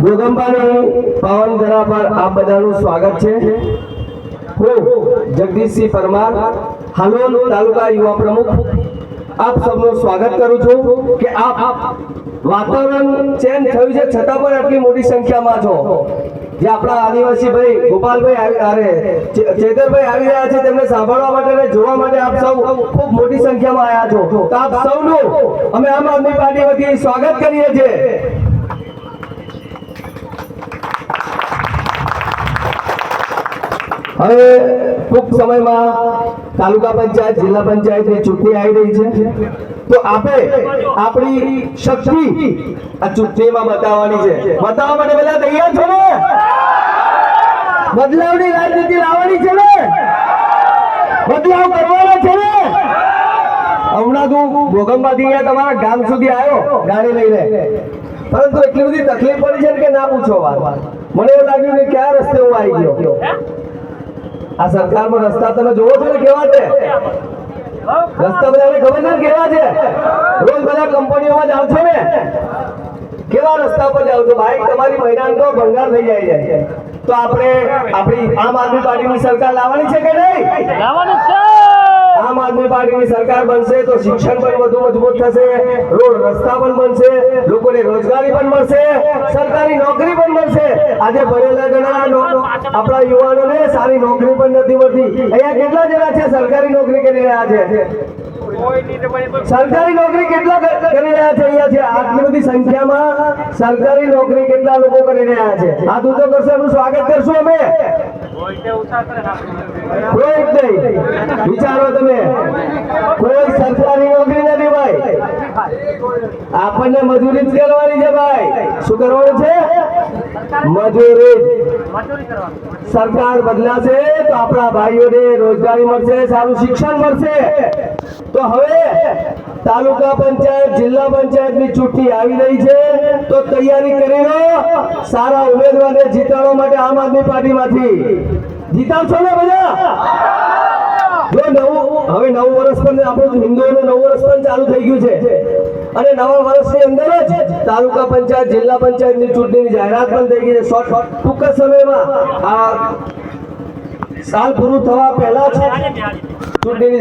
ગોગંબાની પાવન ધરા પર આપ બધાનું સ્વાગત છે। હું જગદીશસિંહ પરમાર, હાલોલ તાલુકા યુવા પ્રમુખ, આપ સૌનું સ્વાગત કરું છું કે આપ વાતાવરણ ચેન્જ થયું છે છતાં પણ આટલી મોટી સંખ્યામાં છો। જે આપણા આદિવાસી ભાઈ ગોપાલભાઈ ચેતરભાઈ આવી રહ્યા છે, તેમને સાંભળવા માટે અને જોવા માટે આપ સૌ ખૂબ મોટી સંખ્યામાં આવ્યા છો, તો આપ સૌનું અમે આમ આદમી પાર્ટી વતી સ્વાગત કરીએ છીએ। હવે ટૂંક સમયમાં તાલુકા પંચાયત જિલ્લા પંચાયતની ચૂંટણી આવી રહી છે, તો આપણે આપણી શક્તિ આ ચૂંટણીમાં બતાવવાની છે। બતાવવા માટે બધા તૈયાર છો ને? બદલાવની રાજનીતિ લાવવાની છે ને? બદલાવ કરવાનો છે ને? હમણાં તું ભોગંબાથી તમારા ગામ સુધી આવ્યો ગાડી લઈને, પરંતુ એટલી બધી તકલીફ પડી છે કે ના પૂછો વાત। મને એવું લાગ્યું કે કયા રસ્તે હું આવી ગયો। આ સરકારમાં રસ્તા તમે જોવો છો ને કેવા છે? રસ્તા બધાને ખબર છે કેવા છે? રોજ બધા કંપનીઓમાં જાવ છો ને, કેવા રસ્તા પર જાવ છો? બાઈક તમારી મહિનાનો તો ભંગાર થઈ જાય છે। તો આપણે આપણી આમ આદમી પાર્ટીની સરકાર લાવવાની છે કે નહીં? લાવવાની છે। આમ આદમી પાર્ટીની સરકાર બનશે તો શિક્ષણ પણ વધુ મજબૂત થશે, રોડ રસ્તા પણ બનશે, લોકોને રોજગારી પણ મળશે, સરકારી નોકરી પણ મળશે। આજે ભણેલા ઘણા આપણા યુવાનોને સારી નોકરી પણ નથી મળતી। અહીંયા કેટલા જણા છે સરકારી નોકરી કરી રહ્યા છે? સરકારી નોકરી કેટલા કરી રહ્યા છે? અહીંયા છે આટલી બધી સંખ્યામાં સરકારી નોકરી કેટલા લોકો કરી રહ્યા છે? હાથ ઊંચો કરશે, એનું સ્વાગત કરશું અમે। કોઈ જ નહીં, વિચારો તમે, કોઈ સરકારી નોકરી નથી ભાઈ, આપણને મજૂરી જ કરવાની છે ભાઈ। શું કરવાનું છે? મજૂરી। સરકાર બદલાશે તો આપણા ભાઈઓને રોજગારી મળશે, સારું શિક્ષણ મળશે। તો હવે તાલુકા પંચાયત જિલ્લા પંચાયતની ચૂંટણી આવી રહી છે, તો તૈયારી કરી લો। સારા ઉમેદવારને જીતાડવા માટે આમ આદમી પાર્ટીમાંથી જીતાડશો ને બધા? જો હવે નવું વર્ષ પણ આપણું હિન્દુઓનું નવું વર્ષ પણ ચાલુ થઈ ગયું છે, અને નવા વર્ષની અંદર જ તાલુકા પંચાયત જિલ્લા પંચાયતની ચૂંટણીની જાહેરાત પણ થઈ ગઈ છે। ટૂંક જ સમયમાં આ સાલ પૂરું થવા પહેલા જ ચૂંટણીની